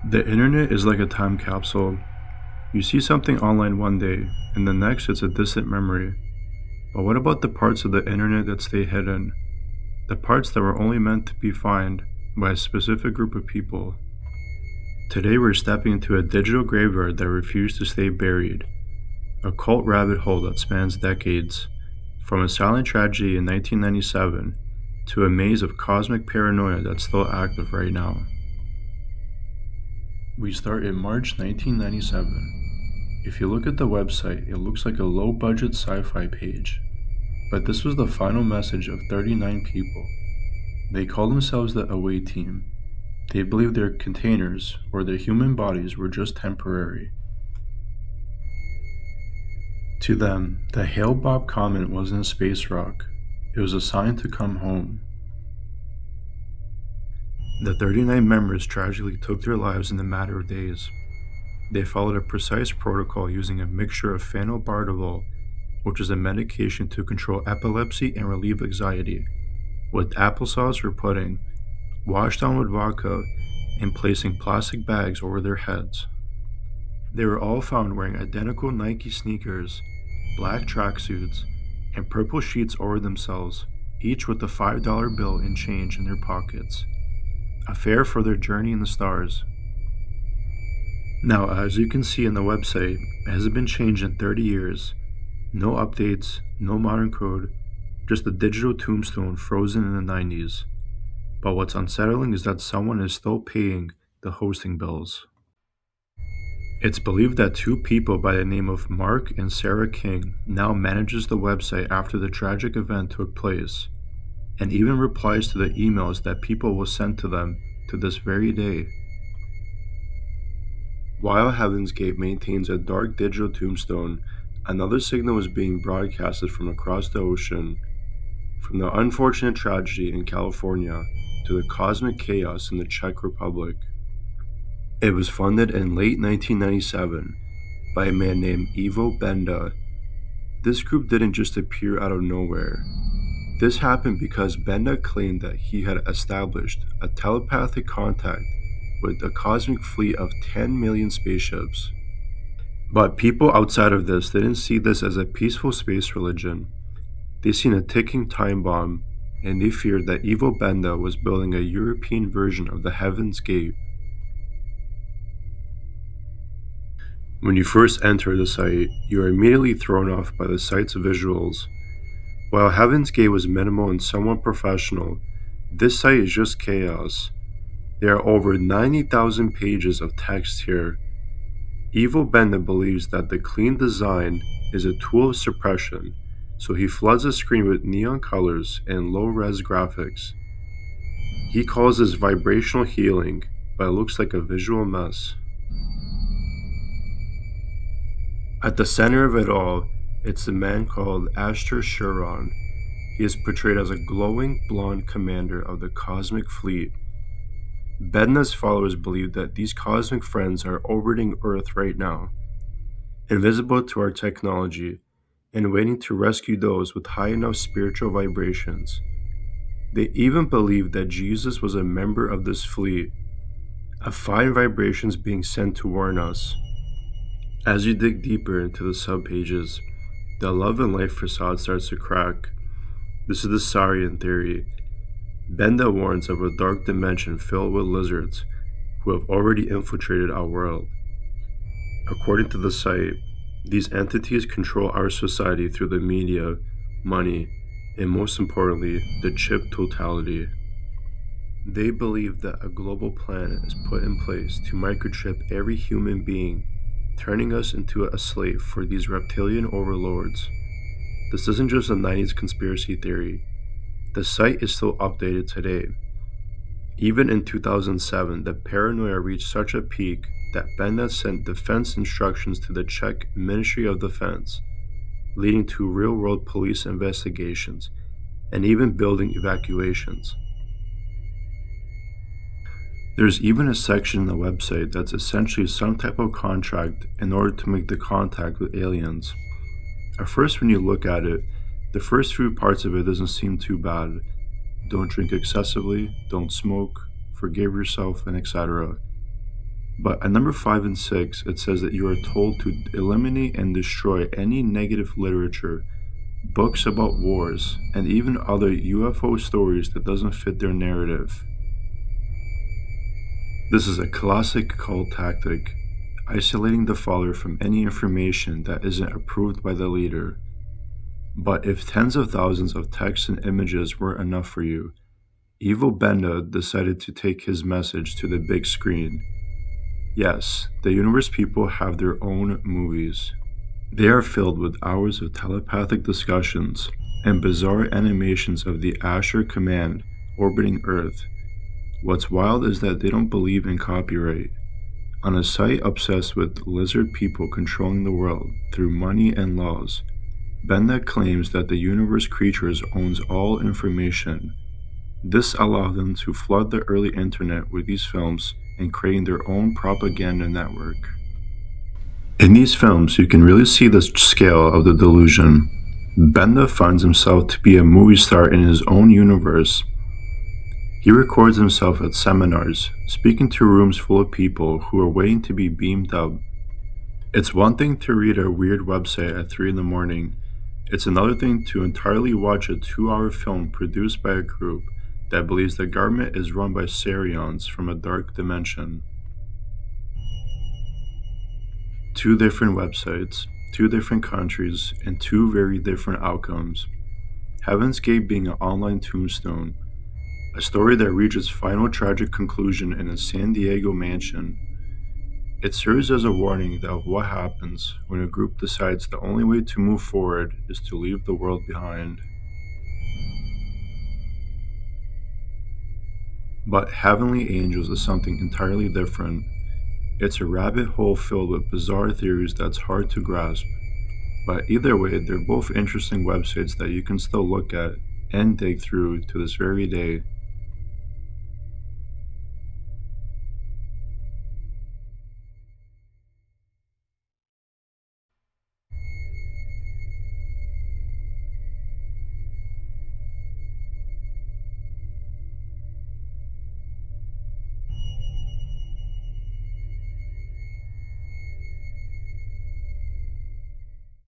The internet is like a time capsule. You see something online one day, and the next it's a distant memory. But what about the parts of the internet that stay hidden? The parts that were only meant to be found by a specific group of people. Today we're stepping into a digital graveyard that refused to stay buried. A cult rabbit hole that spans decades. From a silent tragedy in 1997 to a maze of cosmic paranoia that's still active right now. We start in March 1997. If you look at the website, it looks like a low-budget sci-fi page. But this was the final message of 39 people. They call themselves the Away Team. They believe their containers, or their human bodies, were just temporary. To them, the Hail Bob comet wasn't a space rock. It was a sign to come home. The 39 members tragically took their lives in a matter of days. They followed a precise protocol using a mixture of phenobarbital, which is a medication to control epilepsy and relieve anxiety, with applesauce or pudding, washed down with vodka, and placing plastic bags over their heads. They were all found wearing identical Nike sneakers, black tracksuits, and purple sheets over themselves, each with a $5 bill and change in their pockets. A fare for their journey in the stars. Now, as you can see on the website, it hasn't been changed in 30 years. No updates, no modern code, just a digital tombstone frozen in the 90s. But what's unsettling is that someone is still paying the hosting bills. It's believed that two people by the name of Mark and Sarah King now manages the website after the tragic event took place, and even replies to the emails that people will send to them to this very day. While Heaven's Gate maintains a dark digital tombstone, another signal is being broadcasted from across the ocean, from the unfortunate tragedy in California to the cosmic chaos in the Czech Republic. It was funded in late 1997 by a man named Ivo Benda. This group didn't just appear out of nowhere. This happened because Benda claimed that he had established a telepathic contact with a cosmic fleet of 10 million spaceships. But people outside of this didn't see this as a peaceful space religion. They seen a ticking time bomb, and they feared that Ivo Benda was building a European version of the Heaven's Gate. When you first enter the site, you are immediately thrown off by the site's visuals. While Heaven's Gate was minimal and somewhat professional, this site is just chaos. There are over 90,000 pages of text here. Ivo Benda believes that the clean design is a tool of suppression, so he floods the screen with neon colors and low-res graphics. He calls this vibrational healing, but it looks like a visual mess. At the center of it all, it's a man called Ashtar Shuron. He is portrayed as a glowing blonde commander of the cosmic fleet. Benda's followers believe that these cosmic friends are orbiting Earth right now, invisible to our technology, and waiting to rescue those with high enough spiritual vibrations. They even believe that Jesus was a member of this fleet, of fine vibrations being sent to warn us. As you dig deeper into the subpages, the love and life facade starts to crack. This is the Saurian theory. Benda warns of a dark dimension filled with lizards who have already infiltrated our world. According to the site, these entities control our society through the media, money, and most importantly, the chip totality. They believe that a global plan is put in place to microchip every human being, turning us into a slave for these reptilian overlords. This isn't just a 90s conspiracy theory. The site is still updated today. Even in 2007, the paranoia reached such a peak that Benda sent defense instructions to the Czech Ministry of Defense, leading to real-world police investigations and even building evacuations. There's even a section on the website that's essentially some type of contract in order to make the contact with aliens. At first, when you look at it, the first few parts of it doesn't seem too bad. Don't drink excessively, don't smoke, forgive yourself, and etc. But at number 5 and 6, it says that you are told to eliminate and destroy any negative literature, books about wars, and even other UFO stories that doesn't fit their narrative. This is a classic cult tactic, isolating the follower from any information that isn't approved by the leader. But if tens of thousands of texts and images weren't enough for you, Ivo Benda decided to take his message to the big screen. Yes, the universe people have their own movies. They are filled with hours of telepathic discussions and bizarre animations of the Asher Command orbiting Earth. What's wild is that they don't believe in copyright. On a site obsessed with lizard people controlling the world through money and laws, Benda claims that the universe creatures owns all information. This allowed them to flood the early internet with these films and creating their own propaganda network. In these films, you can really see the scale of the delusion. Benda finds himself to be a movie star in his own universe. He records himself at seminars, speaking to rooms full of people who are waiting to be beamed up. It's one thing to read a weird website at 3 in the morning. It's another thing to entirely watch a 2-hour film produced by a group that believes the government is run by Saurians from a dark dimension. 2 different websites, 2 different countries, and 2 very different outcomes. Heaven's Gate being an online tombstone, a story that reached its final tragic conclusion in a San Diego mansion. It serves as a warning of what happens when a group decides the only way to move forward is to leave the world behind. But Heavenly Angels is something entirely different. It's a rabbit hole filled with bizarre theories that's hard to grasp. But either way, they're both interesting websites that you can still look at and dig through to this very day.